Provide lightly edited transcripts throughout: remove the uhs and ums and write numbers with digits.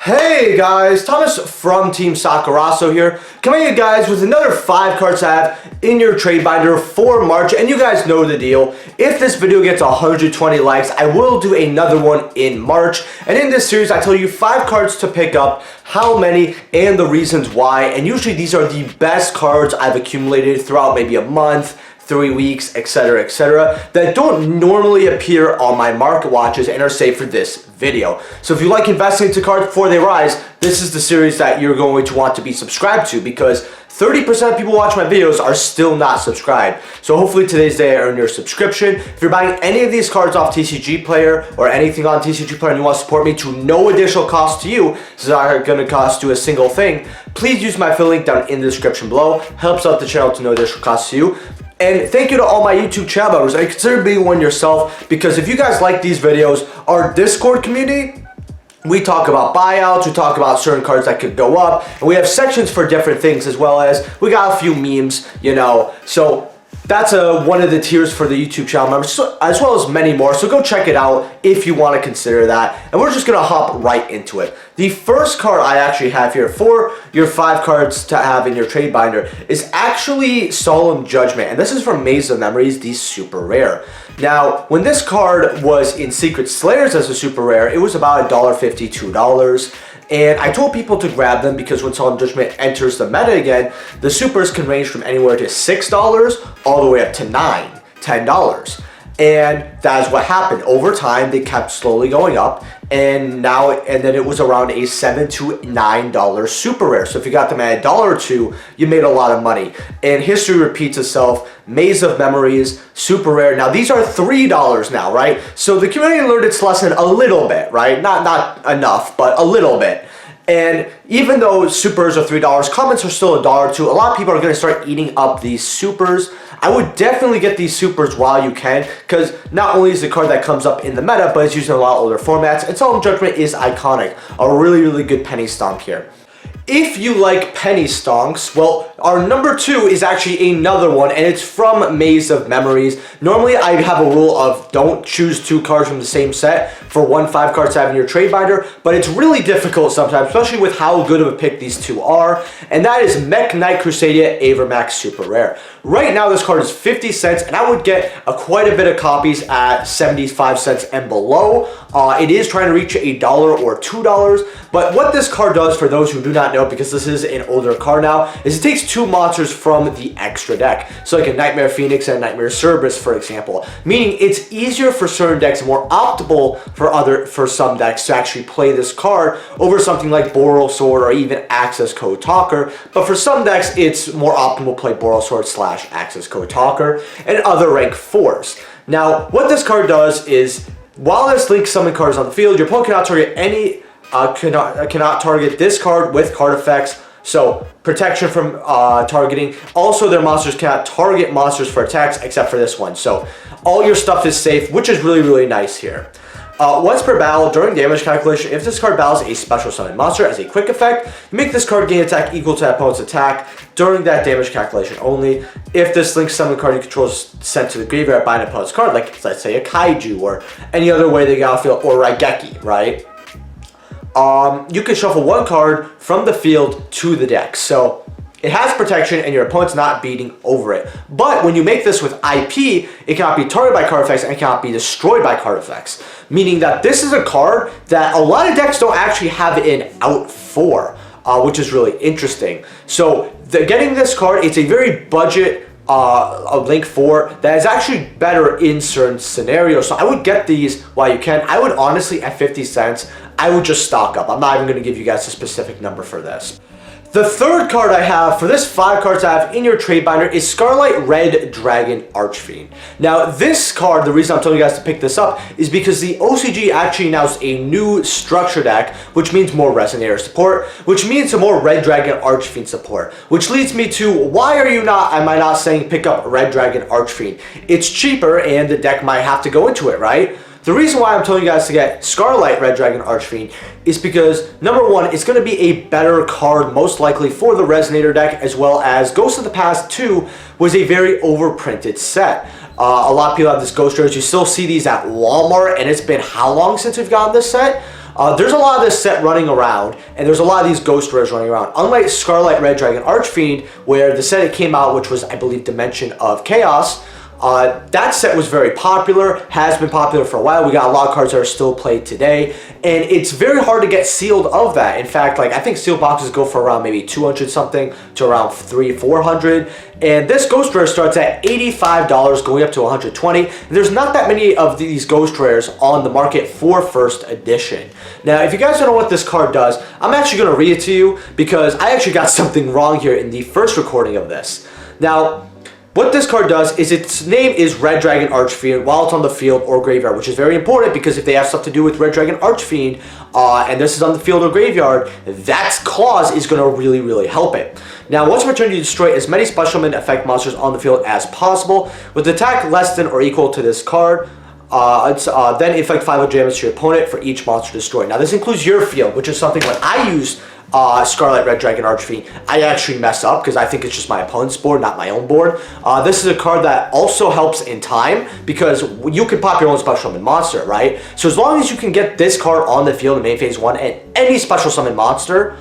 Hey guys, Thomas from Team Sakurasou here, coming at you guys with another 5 cards I have in your trade binder for March, and you guys know the deal. If this video gets 120 likes, I will do another one in March, and in this series I tell you 5 cards to pick up, how many, and the reasons why, and usually these are the best cards I've accumulated throughout maybe a month, 3 weeks, etc., that don't normally appear on my market watches and are saved for this video. So if you like investing into cards before they rise, this is the series that you're going to want to be subscribed to, because 30% of people watch my videos are still not subscribed. So hopefully today's day I earn your subscription. If you're buying any of these cards off TCG Player or anything on TCG Player and you want to support me to no additional cost to you, this is not going to cost you a single thing, please use my affiliate link down in the description below. Helps out the channel to no additional cost to you. And thank you to all my YouTube channel members, and consider being one yourself, because if you guys like these videos, our Discord community, we talk about buyouts, we talk about certain cards that could go up, and we have sections for different things, as well as we got a few memes, so that's one of the tiers for the YouTube channel members, as well as many more. So go check it out if you want to consider that. And we're just going to hop right into it. The first card I actually have here for your 5 cards to have in your trade binder is actually Solemn Judgment. And this is from Maze of Memories, the super rare. Now, when this card was in Secret Slayers as a super rare, it was about $1.50, $2. And I told people to grab them because when Solemn Judgment enters the meta again, the supers can range from anywhere to $6 all the way up to $9, $10. And that is what happened. Over time, they kept slowly going up, and then it was around a $7 to $9 super rare. So if you got them at $1 or $2, you made a lot of money. And history repeats itself. Maze of Memories, super rare. Now these are $3 now, right? So the community learned its lesson a little bit, right? Not enough, but a little bit. And even though supers are $3, comments are still $1 or $2. A lot of people are going to start eating up these supers. I would definitely get these supers while you can, because not only is the card that comes up in the meta, but it's used in a lot of older formats, and Solemn Judgment is iconic. A really, really good penny stonk here. If you like penny stonks, well, our number 2 is actually another one, and it's from Maze of Memories. Normally, I have a rule of don't choose 2 cards from the same set for 5 cards to have in your trade binder, but it's really difficult sometimes, especially with how good of a pick these 2 are, and that is Mech Knight Crusadia Avermax Super Rare. Right now, this card is 50 cents, and I would get quite a bit of copies at 75 cents and below. It is trying to reach $1 or $2, but what this card does, for those who do not know, because this is an older card now, is it takes 2 monsters from the extra deck. So like a Nightmare Phoenix and a Nightmare Cerberus, for example. Meaning it's easier for certain decks, more optimal for some decks to actually play this card over something like Boral Sword or even Access Code Talker. But for some decks, it's more optimal to play Boral Sword / Access Code Talker and other rank 4s. Now, what this card does is, while this Link summon card is on the field, your opponent cannot target any cannot target this card with card effects, so protection from targeting. Also, their monsters cannot target monsters for attacks except for this one, so all your stuff is safe, which is really, really nice here. Once per battle, during damage calculation, if this card battles a special summon monster as a quick effect, you make this card gain attack equal to that opponent's attack during that damage calculation only. If this Link summon card you control is sent to the graveyard by an opponent's card, like let's say a Kaiju or any other way they got feel, or Raigeki, right? You can shuffle 1 card from the field to the deck. So it has protection and your opponent's not beating over it. But when you make this with IP, it cannot be targeted by card effects and it cannot be destroyed by card effects. Meaning that this is a card that a lot of decks don't actually have an out for, which is really interesting. So getting this card, it's a very budget Link 4 that is actually better in certain scenarios. So I would get these while you can. I would honestly, at 50 cents, I would just stock up. I'm not even going to give you guys a specific number for this. The third card I have for this 5 cards I have in your trade binder is Scarlet Red Dragon Archfiend. Now this card, the reason I'm telling you guys to pick this up is because the OCG actually announced a new structure deck, which means more Resonator support, which means some more Red Dragon Archfiend support, which leads me to, why am I not saying pick up Red Dragon Archfiend? It's cheaper and the deck might have to go into it, right? The reason why I'm telling you guys to get Scarlet Red Dragon Archfiend is because, number 1, it's going to be a better card, most likely, for the Resonator deck, as well as Ghost of the Past 2 was a very overprinted set. A lot of people have this Ghost Rares. You still see these at Walmart, and it's been how long since we've gotten this set? There's a lot of this set running around, and there's a lot of these ghost rares running around. Unlike Scarlet Red Dragon Archfiend, where the set it came out, which was, I believe, Dimension of Chaos, that set was very popular, has been popular for a while. We got a lot of cards that are still played today, and it's very hard to get sealed of that. In fact, like, I think sealed boxes go for around maybe 200 something to around 300-400, and this ghost rare starts at $85 going up to 120. There's not that many of these ghost rares on the market for first edition. Now, if you guys don't know what this card does, I'm actually going to read it to you because I actually got something wrong here in the first recording of this. Now, what this card does is its name is Red Dragon Archfiend while it's on the field or graveyard, which is very important because if they have stuff to do with Red Dragon Archfiend, and this is on the field or graveyard, that clause is going to really, really help it. Now, once returned, you destroy as many specialman effect monsters on the field as possible. With attack less than or equal to this card, then inflict 500 damage to your opponent for each monster destroyed. Now, this includes your field, which is something when I use Scarlet Red Dragon Archfiend, I actually mess up because I think it's just my opponent's board, not my own board. This is a card that also helps in time because you can pop your own special summon monster, right? So as long as you can get this card on the field in main phase 1 and any special summon monster,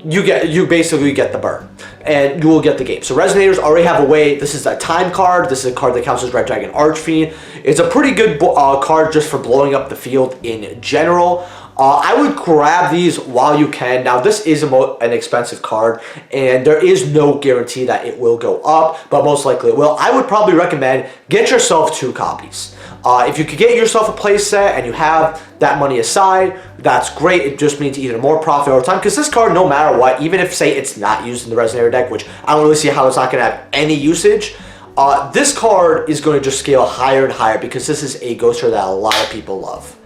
you basically get the burn and you will get the game. So Resonators already have a way. This is a time card. This is a card that counts as Red Dragon Archfiend. It's a pretty good card just for blowing up the field in general. I would grab these while you can. Now, this is an expensive card, and there is no guarantee that it will go up, but most likely it will. I would probably recommend get yourself 2 copies. If you could get yourself a play set and you have that money aside, that's great. It just means either more profit over time, because this card, no matter what, even if, say, it's not used in the Resonator deck, which I don't really see how it's not going to have any usage, this card is going to just scale higher and higher because this is a ghost rare that a lot of people love.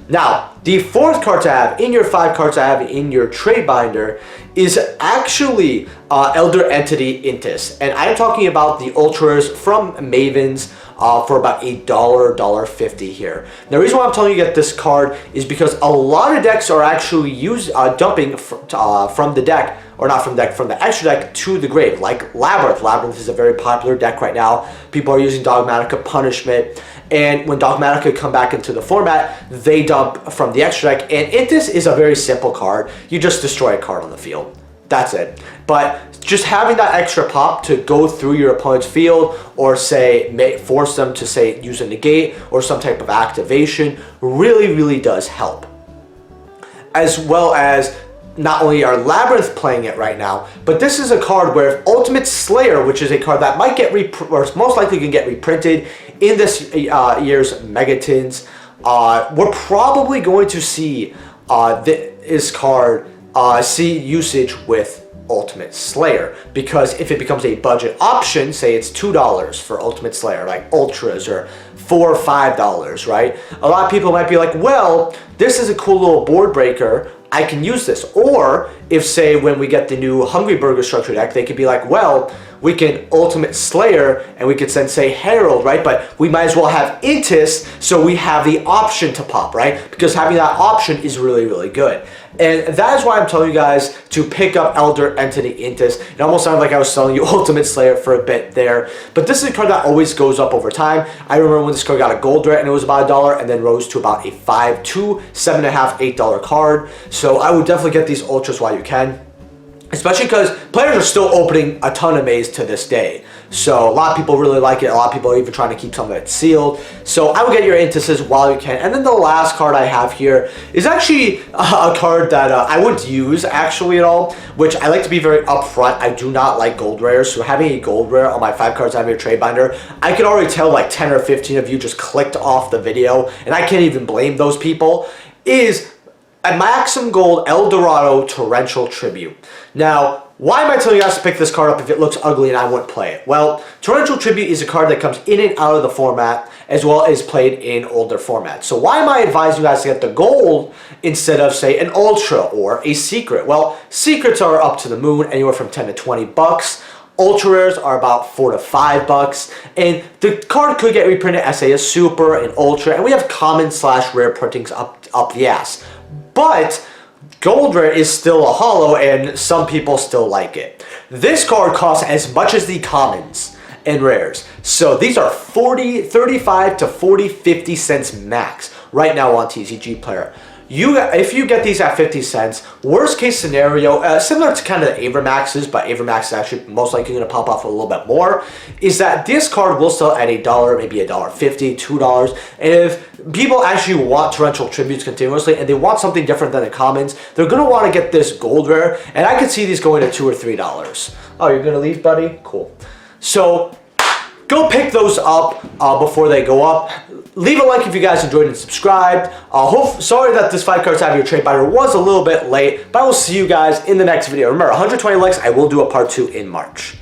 Now, the 4th card to have in your 5 cards to have in your trade binder is actually Elder Entity Intis. And I'm talking about the Ultras from Mavens for about $1.50 here. Now, the reason why I'm telling you to get this card is because a lot of decks are actually dumping from the deck, or not from the deck, from the extra deck to the grave, like Labyrinth. Labyrinth is a very popular deck right now. People are using Dogmatica Punishment. And when Dogmatica come back into the format, they dump from the extra deck. And Intis is a very simple card. You just destroy a card on the field. That's it. But just having that extra pop to go through your opponent's field, or say force them to, say, use a negate or some type of activation, really, really does help. As well as not only are Labyrinth playing it right now, but this is a card where if Ultimate Slayer, which is a card that might get or most likely can get reprinted in this year's Megatins, we're probably going to see this card see usage with Ultimate Slayer, because if it becomes a budget option, say it's $2 for Ultimate Slayer, like Ultras, or $4 or $5, right? A lot of people might be like, well, this is a cool little board breaker, I can use this. Or if, say, when we get the new Hungry Burger structure deck, they could be like, well, we can Ultimate Slayer and we could then say Herald, right? But we might as well have Intis, so we have the option to pop, right? Because having that option is really, really good. And that is why I'm telling you guys to pick up Elder Entity Intis. It almost sounded like I was telling you Ultimate Slayer for a bit there. But this is a card that always goes up over time. I remember when this card got a gold rare and it was about $1 and then rose to about a $5 to $7.5, $8 card. So I would definitely get these Ultras while you can. Especially because players are still opening a ton of Maze to this day. So a lot of people really like it. A lot of people are even trying to keep some of it sealed. So I will get your Intises while you can. And then the last card I have here is actually a card that I wouldn't use actually at all, which I like to be very upfront. I do not like gold rares. So having a gold rare on my 5 cards I have your trade binder, I can already tell like 10 or 15 of you just clicked off the video, and I can't even blame those people, is a Maxim Gold Eldorado Torrential Tribute. Now, why am I telling you guys to pick this card up if it looks ugly and I wouldn't play it? Well, Torrential Tribute is a card that comes in and out of the format, as well as played in older formats. So why am I advising you guys to get the gold instead of, say, an Ultra or a Secret? Well, Secrets are up to the moon, anywhere from 10 to 20 bucks. Ultra rares are about $4 to $5, and the card could get reprinted as, say, a Super, an Ultra, and we have common / rare printings up the ass. But gold rare is still a holo, and some people still like it. This card costs as much as the commons and rares. So these are 35 to 40, 50 cents max right now on TCG Player. if you get these at 50 cents, worst case scenario, similar to kind of the Avermaxes, but Avermax is actually most likely going to pop off a little bit more, is that this card will sell at $1, maybe $1.50, $2. And if people actually want torrential tributes continuously and they want something different than the commons, they're going to want to get this gold rare, and I could see these going to $2 or $3. Oh, you're going to leave, buddy? Cool. So go pick those up before they go up. Leave a like if you guys enjoyed and subscribed. Sorry that this 5 cards out of your trade binder was a little bit late, but I will see you guys in the next video. Remember, 120 likes, I will do a part 2 in March.